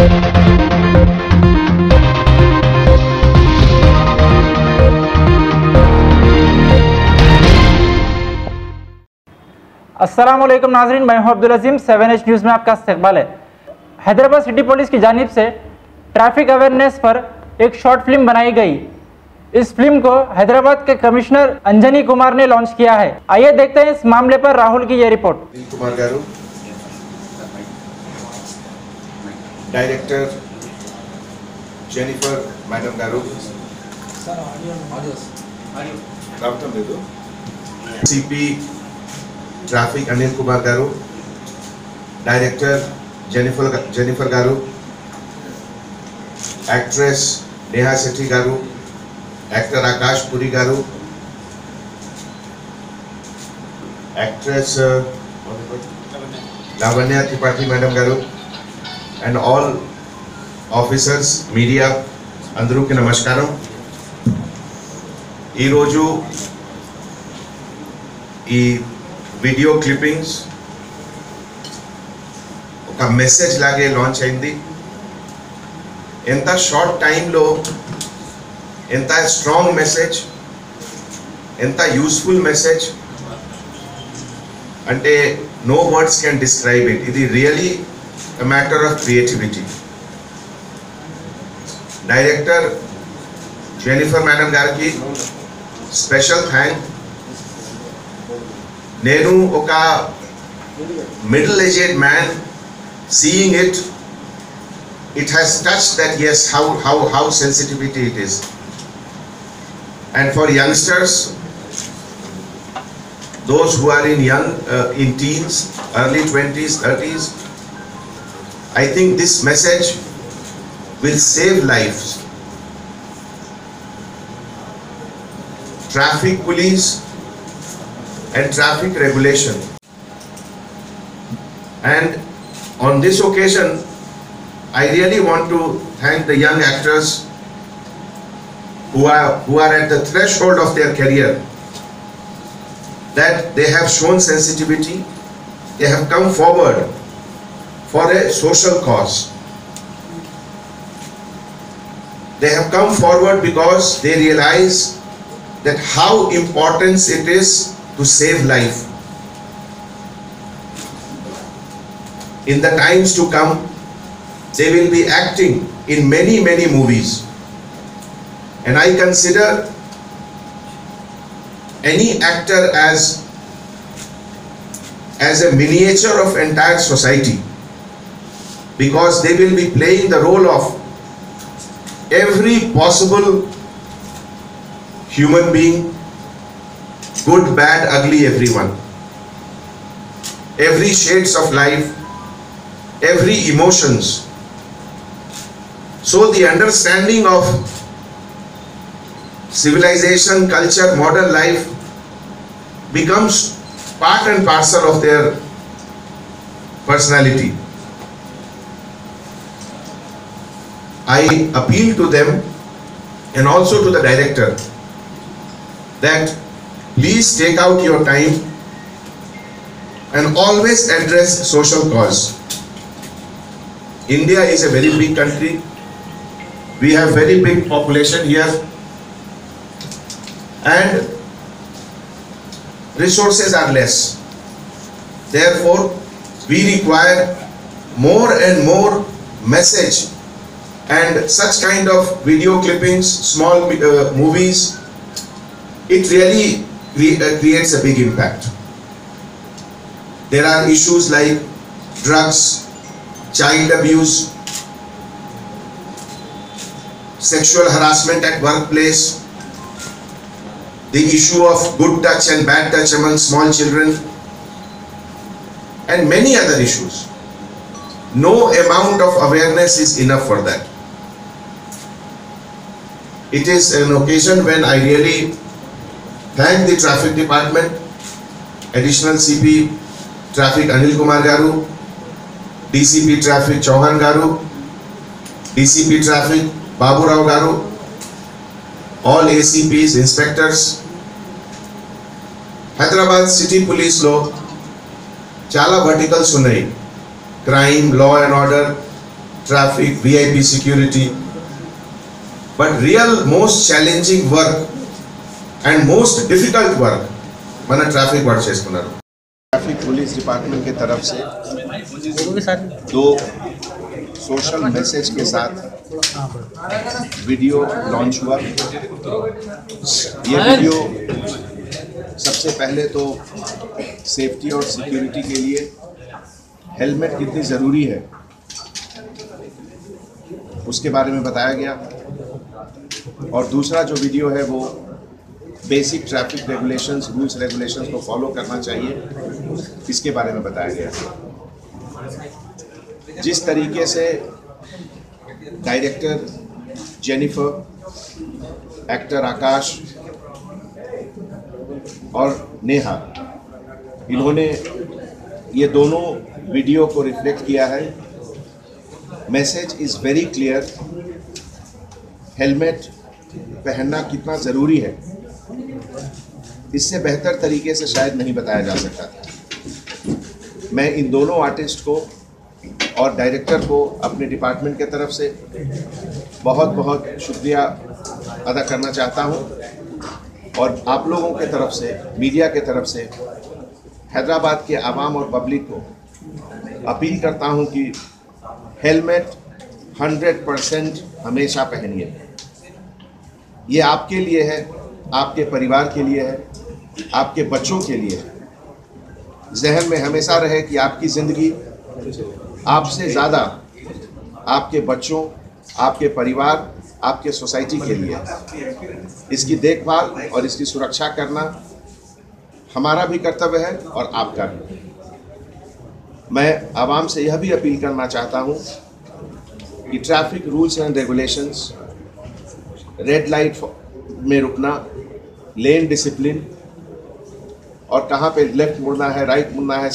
अस्सलामुअलैकुम नाज़रीन, मैं हूं अब्दुल अजीम। 7H न्यूज़ में आपका इस्तकबाल है। हैदराबाद सिटी पुलिस की जानिब से ट्रैफिक अवेयरनेस पर एक शॉर्ट फिल्म बनाई गई। इस फिल्म को हैदराबाद के कमिश्नर अंजनी कुमार ने लॉन्च किया है। आइए देखते हैं इस मामले पर राहुल की ये report. Kumar garu, director Jennifer madam garu, CP traffic Anil Kumar garu, director Jennifer garu, actress Neha Sethi garu, actor Akash Puri garu, actress Lavanya Tripathi madam garu, and all officers, media, అందరికి నమస్కారం। ఈరోజు ఈ వీడియో క్లిప్పింగ్స్ ఒక మెసేజ్ లాగే లాంచ్ అయింది। ఎంత షార్ట్ టైంలో ఎంత స్ట్రాంగ్ మెసేజ్, ఎంత యూస్ఫుల్ మెసేజ్ అంటే no words can describe it. ఇది really a matter of creativity. Director Jennifer Madam Garki special thank. Nenu oka middle-aged man seeing it, it has touched that yes, how sensitivity it is. And for youngsters, those who are in teens, early 20s, 30s, I think this message will save lives. Traffic police and traffic regulation. And on this occasion, I really want to thank the young actors who are at the threshold of their career, that they have shown sensitivity, they have come forward for a social cause. They have come forward because they realize that how important it is to save life. In the times to come, they will be acting in many movies. And I consider any actor as a miniature of entire society, because they will be playing the role of every possible human being, good, bad, ugly, everyone, every shades of life, every emotions. So the understanding of civilization, culture, modern life becomes part and parcel of their personality. I appeal to them and also to the director that please take out your time and always address social cause. India is a very big country. We have very big population here and resources are less. Therefore, we require more and more message, and such kind of video clippings, small movies, it really creates a big impact. There are issues like drugs, child abuse, sexual harassment at workplace, the issue of good touch and bad touch among small children, and many other issues. No amount of awareness is enough for that. It is an occasion when I really thank the traffic department, additional CP traffic Anil Kumar Garu, DCP traffic Chauhan Garu, DCP traffic Babu Rao Garu, all ACPs, inspectors. Hyderabad City Police lo chala verticals ఉన్నాయి, crime, law and order, traffic, VIP security. But real most challenging work and most difficult work mana traffic ward chestunnaru. Traffic police department के तरफ से 2 social message के साथ video launch हुआ। ये video सबसे पहले तो सेफ्टी और सिक्योरिटी के लिए हेलमेट कितनी ज़रूरी है उसके बारे में बताया गया, और दूसरा जो वीडियो है वो basic traffic regulations, rules regulations को फॉलो करना चाहिए इसके बारे में बताया गया। जिस तरीके से डायरेक्टर जेनिफर, एक्टर आकाश और नेहा, इन्होंने ये दोनों वीडियो को रिफ्लेक्ट किया है। Message is very clear, helmet पहनना कितना ज़रूरी है इससे बेहतर तरीके से शायद नहीं बताया जा सकता था। मैं इन दोनों आर्टिस्ट को और डायरेक्टर को अपने डिपार्टमेंट के तरफ से बहुत बहुत शुक्रिया अदा करना चाहता हूं, और आप लोगों के तरफ से, मीडिया के तरफ से हैदराबाद के आवाम और पब्लिक को अपील करता हूं कि हेलमेट 100% हमेशा पहनिए। ये आपके लिए है, आपके परिवार के लिए है, आपके बच्चों के लिए है। जहन में हमेशा रहे कि आपकी ज़िंदगी आपसे ज़्यादा आपके बच्चों, आपके परिवार, आपके सोसाइटी के लिए है। इसकी देखभाल और इसकी सुरक्षा करना हमारा भी कर्तव्य है और आपका भी। मैं आवाम से यह भी अपील करना चाहता हूँ कि traffic rules and regulations, red light में रुकना, लेन डिसिप्लिन और कहाँ पे लेफ्ट मुड़ना है, राइट मुड़ना है,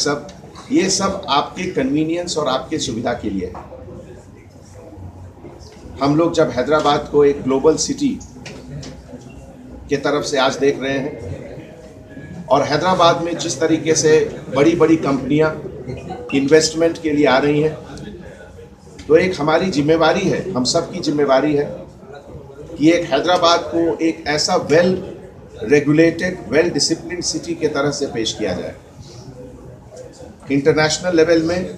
ये सब आपके कन्वीनियंस और आपके सुविधा के लिए है। हम लोग जब हैदराबाद को एक ग्लोबल सिटी के तरफ से आज देख रहे हैं, और हैदराबाद में जिस तरीके से बड़ी बड़ी कंपनियां इन्वेस्टमेंट के लिए आ रही हैं, तो एक हमारी जिम्मेवारी है, हम सब की जिम्मेवारी है कि एक हैदराबाद को एक ऐसा well regulated, well discipline city के तरह से पेश किया जाए। इंटरनेशनल लेवल में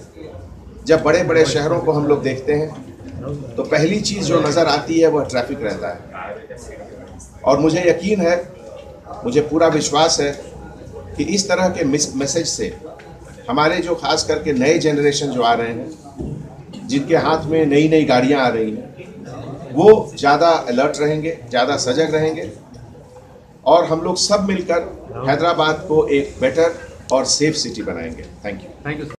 जब बड़े बड़े शहरों को हम लोग देखते हैं तो पहली चीज़ जो नज़र आती है वह ट्रैफिक रहता है, और मुझे यकीन है, मुझे पूरा विश्वास है कि इस तरह के मैसेज से हमारे जो खास करके नए जनरेशन जो आ रहे हैं, जिनके हाथ में नई नई गाड़ियाँ आ रही हैं, वो ज़्यादा अलर्ट रहेंगे, ज़्यादा सजग रहेंगे, और हम लोग सब मिलकर हैदराबाद को एक बेटर और सेफ सिटी बनाएंगे। Thank you.